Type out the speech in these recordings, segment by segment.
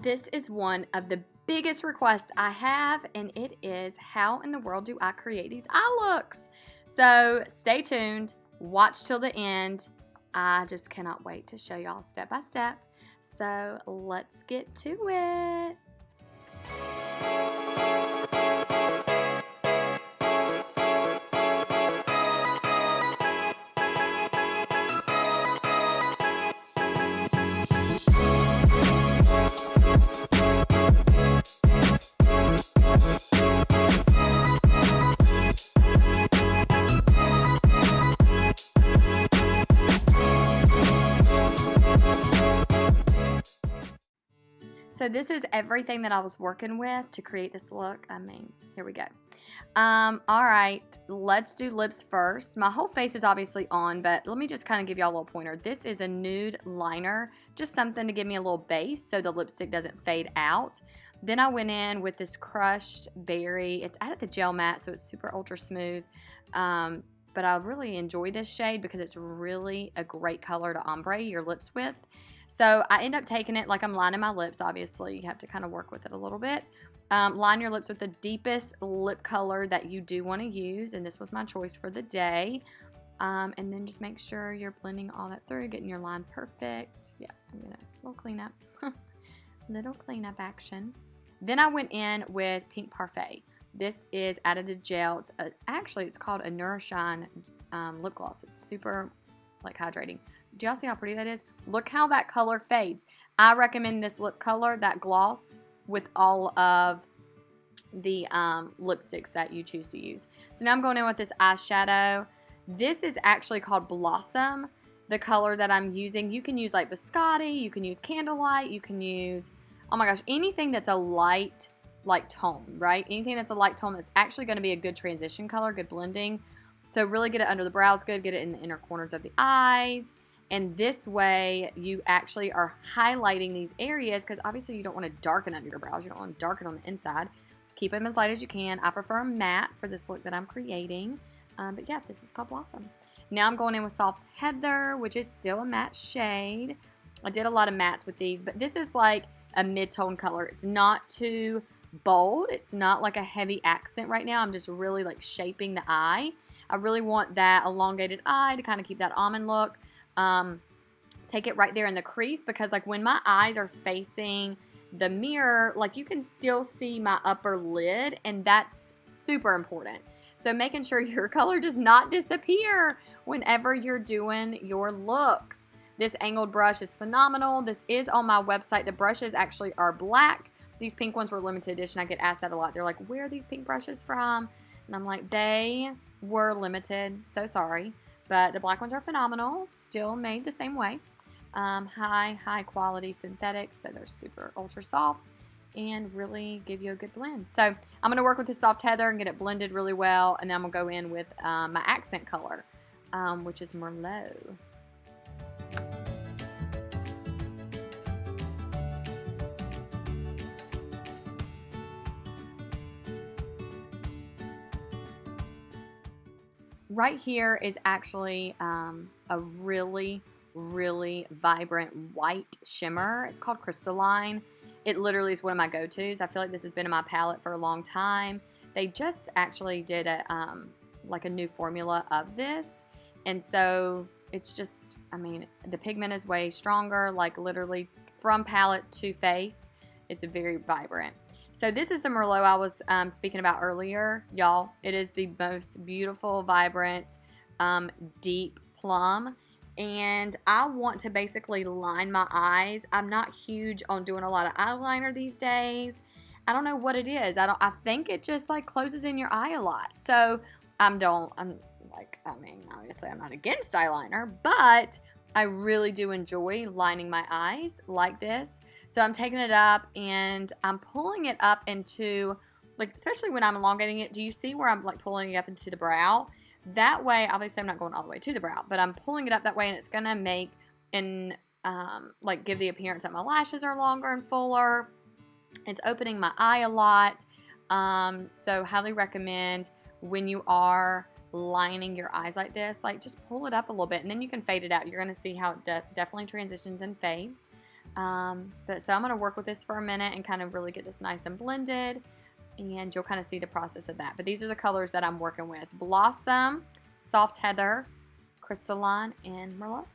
This is one of the biggest requests I have, and it is, how in the world do I create these eye looks? So stay tuned, watch till the end. I just cannot wait to show y'all step by step. So let's get to it. So this is everything that I was working with to create this look. I mean, here we go. All right, let's do lips first. My whole face is obviously on, but let me just kind of give y'all a little pointer. This is a nude liner, just something to give me a little base so the lipstick doesn't fade out. Then I went in with this crushed berry. It's out of the gel matte, so it's super ultra smooth. But I really enjoy this shade because it's really a great color to ombre your lips with. So I end up taking it like I'm lining my lips. Obviously, you have to kind of work with it a little bit. Line your lips with the deepest lip color that you do want to use, and this was my choice for the day. And then just make sure you're blending all that through, getting your line perfect. Yeah, I'm gonna little cleanup, little cleanup action. Then I went in with Pink Parfait. This is out of the gel. Actually, it's called a Nourishine lip gloss. It's super like hydrating. Do y'all see how pretty that is? Look how that color fades. I recommend this lip color, that gloss, with all of the lipsticks that you choose to use. So now I'm going in with this eyeshadow. This is actually called Blossom, the color that I'm using. You can use like Biscotti, you can use Candlelight, you can use, oh my gosh, anything that's a light tone, right? Anything that's a light tone that's actually going to be a good transition color, good blending. So really get it under the brows good, get it in the inner corners of the eyes. And this way you actually are highlighting these areas, because obviously you don't want to darken under your brows. You don't want to darken on the inside. Keep them as light as you can. I prefer a matte for this look that I'm creating. But yeah, this is called Blossom. Now I'm going in with Soft Heather, which is still a matte shade. I did a lot of mattes with these, but this is like a mid-tone color. It's not too bold. It's not like a heavy accent right now. I'm just really like shaping the eye. I really want that elongated eye to kind of keep that almond look. Take it right there in the crease, because like when my eyes are facing the mirror, like you can still see my upper lid, and that's super important. So making sure your color does not disappear whenever you're doing your looks. This angled brush is phenomenal. This is on my website. The brushes actually are black. These pink ones were limited edition. I get asked that a lot. They're like, where are these pink brushes from? And I'm like, they were limited. So sorry. But the black ones are phenomenal. Still made the same way. High quality synthetics. So they're super ultra soft and really give you a good blend. So I'm going to work with the Soft Heather and get it blended really well. And then I'm going to go in with my accent color, which is Merlot. Right here is actually a really vibrant white shimmer. It's called Crystalline. It literally is one of my go-tos. I feel like this has been in my palette for a long time. They just actually did a like a new formula of this, and so it's just, I mean, the pigment is way stronger, like literally from palette to face. It's very vibrant. So this is the Merlot I was speaking about earlier, y'all. It is the most beautiful, vibrant, deep plum. And I want to basically line my eyes. I'm not huge on doing a lot of eyeliner these days. I don't know what it is. I think it just like closes in your eye a lot. So I mean, obviously I'm not against eyeliner, but I really do enjoy lining my eyes like this. So I'm taking it up and I'm pulling it up into, like, especially when I'm elongating it, do you see where I'm like pulling it up into the brow? That way, obviously I'm not going all the way to the brow, but I'm pulling it up that way, and it's going to make and like give the appearance that my lashes are longer and fuller. It's opening my eye a lot. So highly recommend when you are lining your eyes like this, like just pull it up a little bit, and then you can fade it out. You're going to see how it definitely transitions and fades. So I'm going to work with this for a minute and kind of really get this nice and blended, and you'll kind of see the process of that. But these are the colors that I'm working with: Blossom, Soft Heather, Crystalline, and Merlot.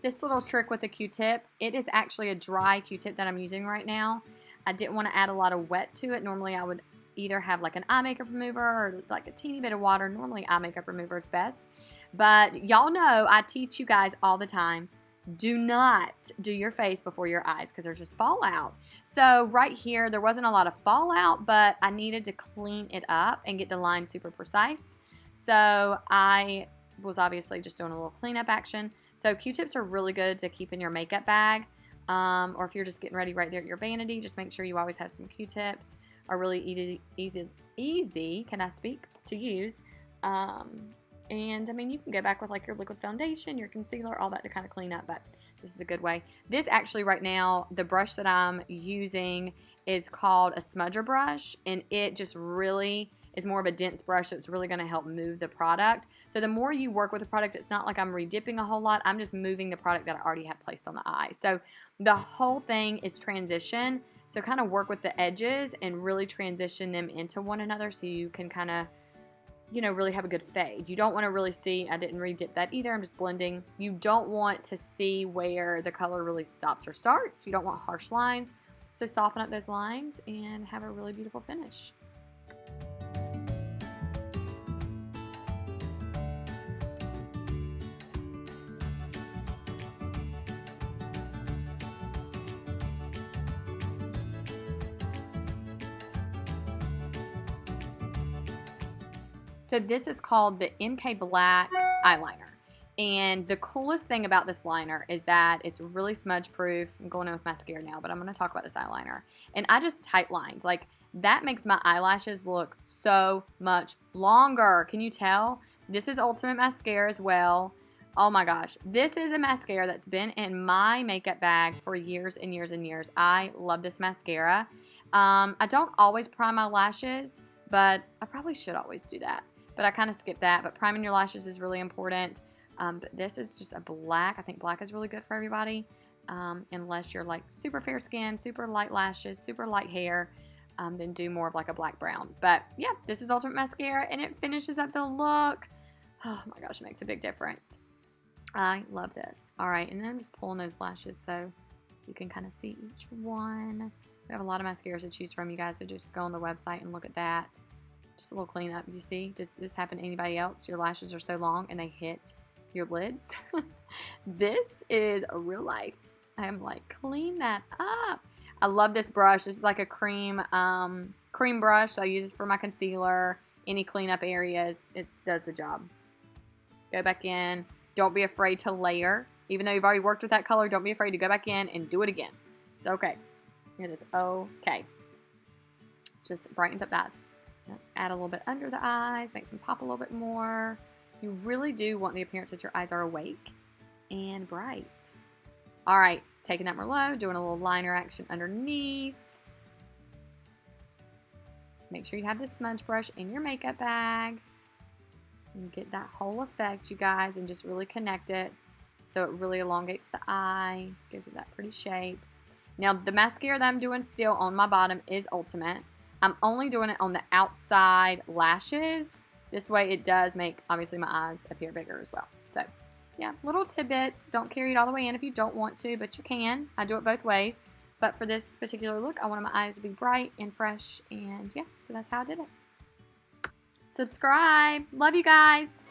This little trick with a Q-tip, it is actually a dry Q-tip that I'm using right now. I didn't want to add a lot of wet to it. Normally I would either have like an eye makeup remover or like a teeny bit of water. Normally eye makeup remover is best. But y'all know I teach you guys all the time, do not do your face before your eyes because there's just fallout. So right here, there wasn't a lot of fallout, but I needed to clean it up and get the line super precise. So I was obviously just doing a little cleanup action. So Q-tips are really good to keep in your makeup bag, or if you're just getting ready right there at your vanity, just make sure you always have some Q-tips. Are really easy, can I speak, to use. And I mean, you can go back with like your liquid foundation, your concealer, all that to kind of clean up, but this is a good way. This actually right now, the brush that I'm using is called a smudger brush, and it just really is more of a dense brush that's really going to help move the product. So the more you work with the product, it's not like I'm redipping a whole lot. I'm just moving the product that I already have placed on the eye. So the whole thing is transition. So kind of work with the edges and really transition them into one another so you can kind of, you know, really have a good fade. You don't want to really see, I didn't redip that either, I'm just blending. You don't want to see where the color really stops or starts. You don't want harsh lines. So soften up those lines and have a really beautiful finish. So this is called the MK Black eyeliner. And the coolest thing about this liner is that it's really smudge proof. I'm going in with mascara now, but I'm going to talk about this eyeliner. And I just tight lined. Like, that makes my eyelashes look so much longer. Can you tell? This is Ultimate Mascara as well. Oh my gosh. This is a mascara that's been in my makeup bag for years and years and years. I love this mascara. I don't always prime my lashes, but I probably should always do that. But I kind of skip that. But priming your lashes is really important. But this is just a black. I think black is really good for everybody. Unless you're like super fair skin, super light lashes, super light hair. Then do more of like a black brown. But yeah, this is Ultimate Mascara and it finishes up the look. Oh my gosh, it makes a big difference. I love this. Alright, and then I'm just pulling those lashes so you can kind of see each one. We have a lot of mascaras to choose from, you guys. So just go on the website and look at that. Just a little cleanup. You see, does this happen to anybody else? Your lashes are so long and they hit your lids. This is real life. I'm like, clean that up. I love this brush. This is like a cream brush. So I use this for my concealer, any cleanup areas. It does the job. Go back in. Don't be afraid to layer. Even though you've already worked with that color, don't be afraid to go back in and do it again. It's okay. It is okay. Just brightens up the eyes. Add a little bit under the eyes, makes them pop a little bit more. You really do want the appearance that your eyes are awake and bright. All right, taking that Merlot, doing a little liner action underneath. Make sure you have this smudge brush in your makeup bag. And get that whole effect, you guys, and just really connect it so it really elongates the eye, gives it that pretty shape. Now, the mascara that I'm doing still on my bottom is Ultimate. I'm only doing it on the outside lashes. This way it does make, obviously, my eyes appear bigger as well. So, yeah, little tidbits. Don't carry it all the way in if you don't want to, but you can. I do it both ways. But for this particular look, I wanted my eyes to be bright and fresh. And, yeah, so that's how I did it. Subscribe. Love you guys.